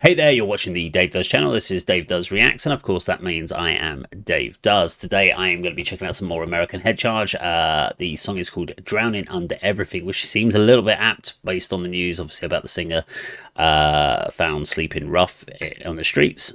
Hey there, you're watching the Dave Does channel. This is Dave Does Reacts, and of course that means I am Dave Does. Today I am going to be checking out some more American Head Charge. The song is called Drowning Under Everything, which seems a little bit apt based on the news, obviously, about the singer found sleeping rough on the streets.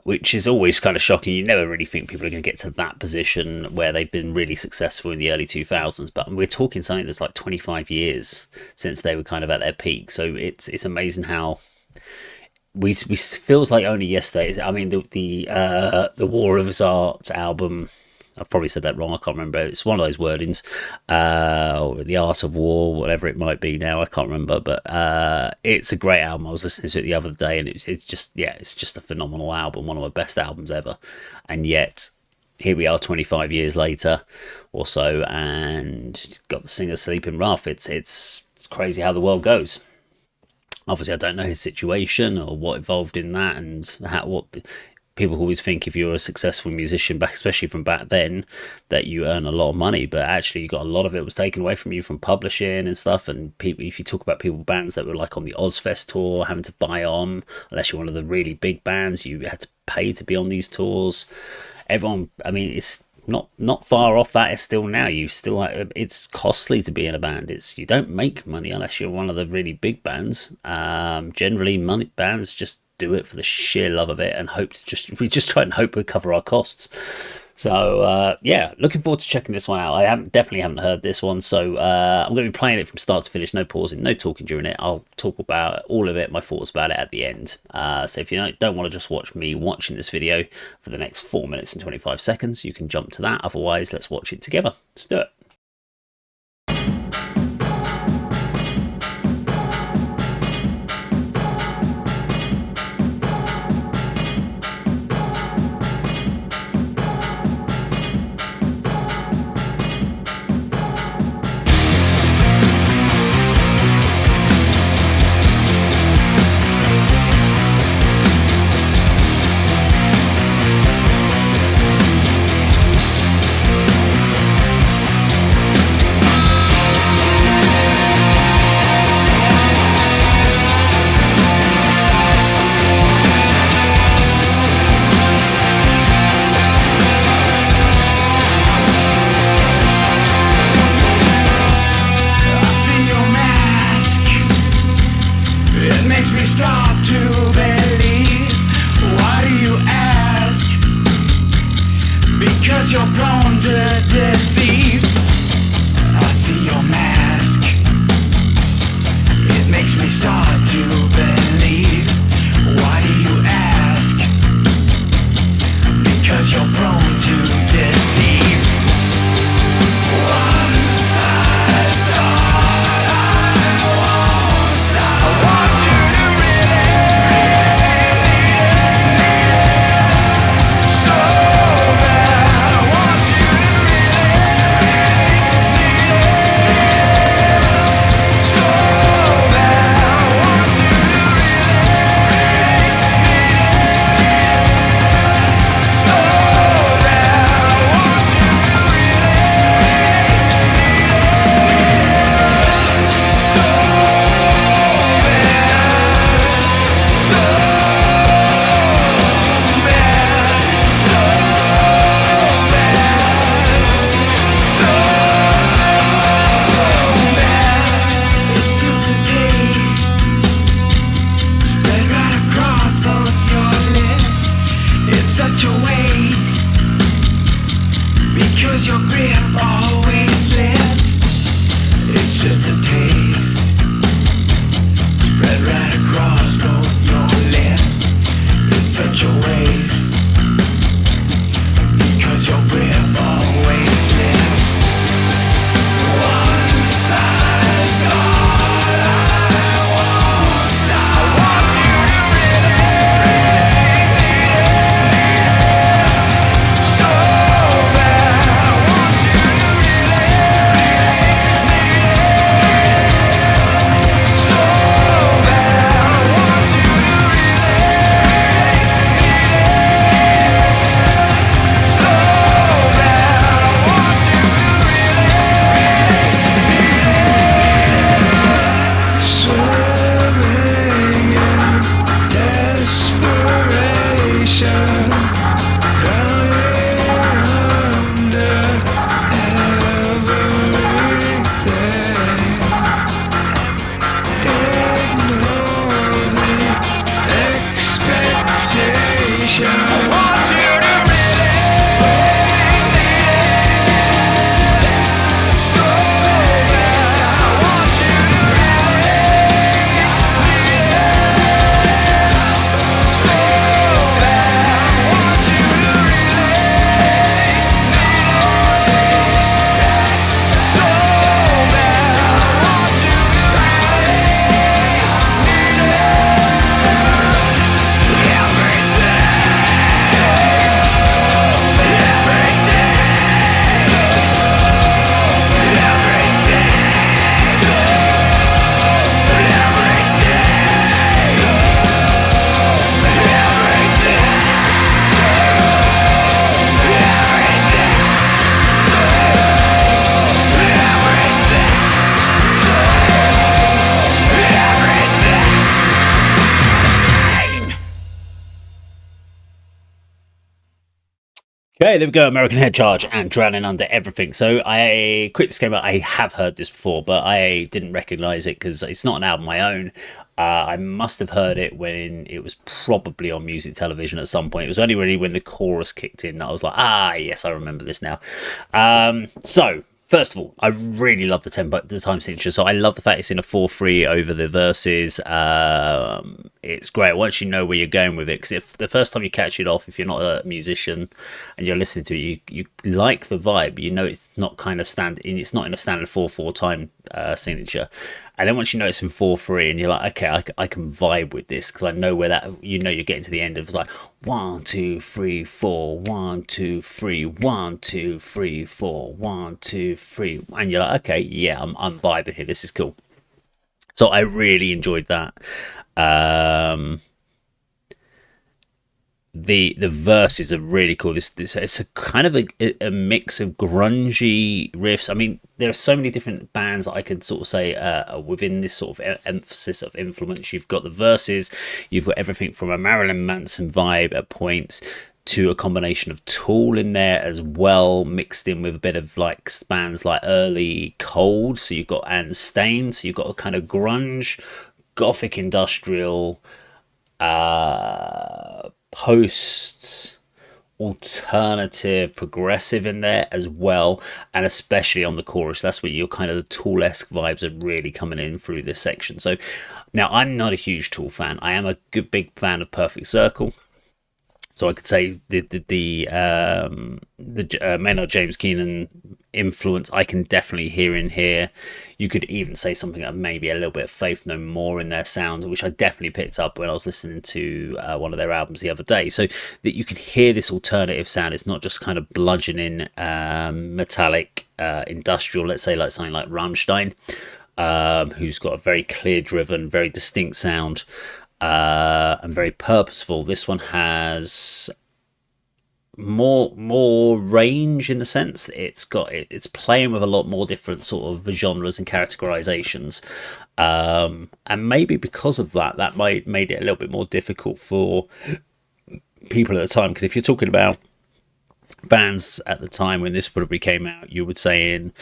Which is always kind of shocking. You never really think people are going to get to that position where they've been really successful in the early 2000s. But we're talking something that's like 25 years since they were kind of at their peak. So it's amazing how we feels like only yesterday. I mean, the War of His Art album. I've probably said that wrong. I can't remember. It's one of those wordings, or The Art of War, whatever it might be now. I can't remember, but it's a great album. I was listening to it the other day, and it's just a phenomenal album, one of my best albums ever. And yet, here we are, 25 years later, or so, and got the singer sleeping rough. It's crazy how the world goes. Obviously, I don't know his situation or what involved in that, and what. People always think if you're a successful musician, especially from back then, that you earn a lot of money, but actually you got a lot of it was taken away from you from publishing and stuff. And people, if you talk about bands that were like on the Ozfest tour, having to buy on, unless you're one of the really big bands, you had to pay to be on these tours. Everyone, I mean, it's not far off that. It's still now. It's costly to be in a band. You don't make money unless you're one of the really big bands. Generally, bands just do it for the sheer love of it and we just try and hope we cover our costs. So yeah, looking forward to checking this one out. I definitely haven't heard this one, so I'm going to be playing it from start to finish, no pausing, no talking during it. I'll talk about all of it, my thoughts about it at the end. So if you don't want to just watch me watching this video for the next 4 minutes and 25 seconds, you can jump to that. Otherwise, let's watch it together. Let's do it. You're prone to deceive. I see your mask. It makes me start to believe. Why do you ask? Because you're prone to deceive. Once I thought I want you to really so bad. I want you to Okay, there we go. American Head Charge and Drowning Under Everything. So I quick disclaimer: I have heard this before, but I didn't recognize it because it's not an album I own. I must have heard it when it was probably on music television at some point. It was only really when the chorus kicked in that I was like, ah, yes, I remember this now. So first of all, I really love the tempo, the time signature. So I love the fact it's in a 4/3 over the verses. It's great once you know where you're going with it. Because if the first time you catch it off, if you're not a musician and you're listening to it, you like the vibe. You know it's not kind of it's not in a standard 4/4 time signature. And then once you know it's in 4/3, and you're like, okay, I can vibe with this because I know where that, you know, you're getting to the end of it's like 1 2 3 4 1 2 3 1 2 3 4 1 2 3, and you're like, okay, yeah, I'm vibing here. This is cool. So I really enjoyed that. Um, the verses are really cool. This it's a kind of a mix of grungy riffs. I mean, there are so many different bands that I could sort of say within this sort of emphasis of influence. You've got the verses, you've got everything from a Marilyn Manson vibe at points to a combination of Tool in there as well, mixed in with a bit of like bands like early Cold. So you've got and Staind. So you've got a kind of grunge, gothic, industrial, post alternative progressive in there as well, and especially on the chorus, that's where your kind of the Tool-esque vibes are really coming in through this section. So now I'm not a huge Tool fan. I am a good big fan of Perfect Circle. So I could say the Maynard James Keenan influence I can definitely hear in here. You could even say something like maybe a little bit of Faith No More in their sound, which I definitely picked up when I was listening to one of their albums the other day. So that you can hear this alternative sound. It's not just kind of bludgeoning, metallic, industrial. Let's say like something like Rammstein, who's got a very clear driven, very distinct sound. And very purposeful. This one has more range in the sense it's playing with a lot more different sort of genres and categorizations, and maybe because of that made it a little bit more difficult for people at the time. Because if you're talking about bands at the time when this probably came out, you would say in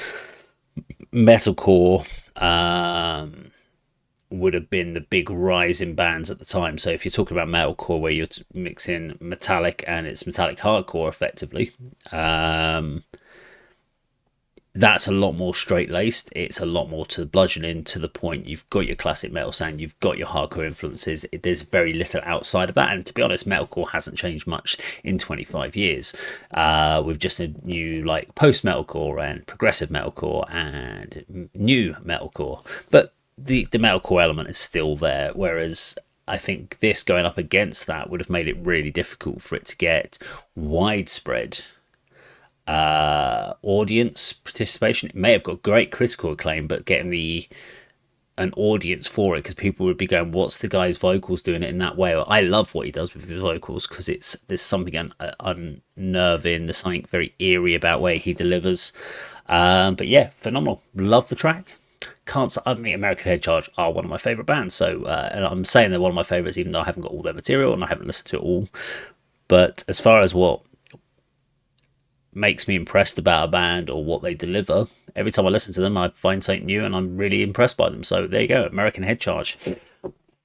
metalcore, would have been the big rise in bands at the time. So if you're talking about metalcore where you're mixing metallic and it's metallic hardcore effectively, that's a lot more straight-laced. It's a lot more to bludgeoning, to the point. You've got your classic metal sound, you've got your hardcore influences. There's very little outside of that, and to be honest, metalcore hasn't changed much in 25 years, with just a new like post-metalcore and progressive metalcore and new metalcore. But the metalcore element is still there, whereas I think this going up against that would have made it really difficult for it to get widespread audience participation. It may have got great critical acclaim, but getting an audience for it, because people would be going, what's the guy's vocals doing it in that way? Or, I love what he does with his vocals because there's something unnerving, there's something very eerie about where he delivers. But yeah, phenomenal. Love the track. I mean, American Head Charge are one of my favourite bands, so and I'm saying they're one of my favourites even though I haven't got all their material and I haven't listened to it all. But as far as what makes me impressed about a band or what they deliver, every time I listen to them I find something new and I'm really impressed by them. So there you go, American Head Charge.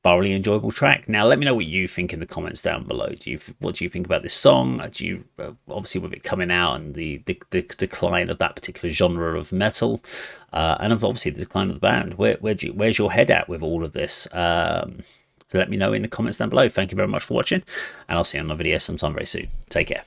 Thoroughly enjoyable track. Now let me know what you think in the comments down below. What do you think about this song? Do you obviously with it coming out and the decline of that particular genre of metal, and obviously the decline of the band, where's your head at with all of this? So let me know in the comments down below. Thank you very much for watching, and I'll see you on another video sometime very soon. Take care.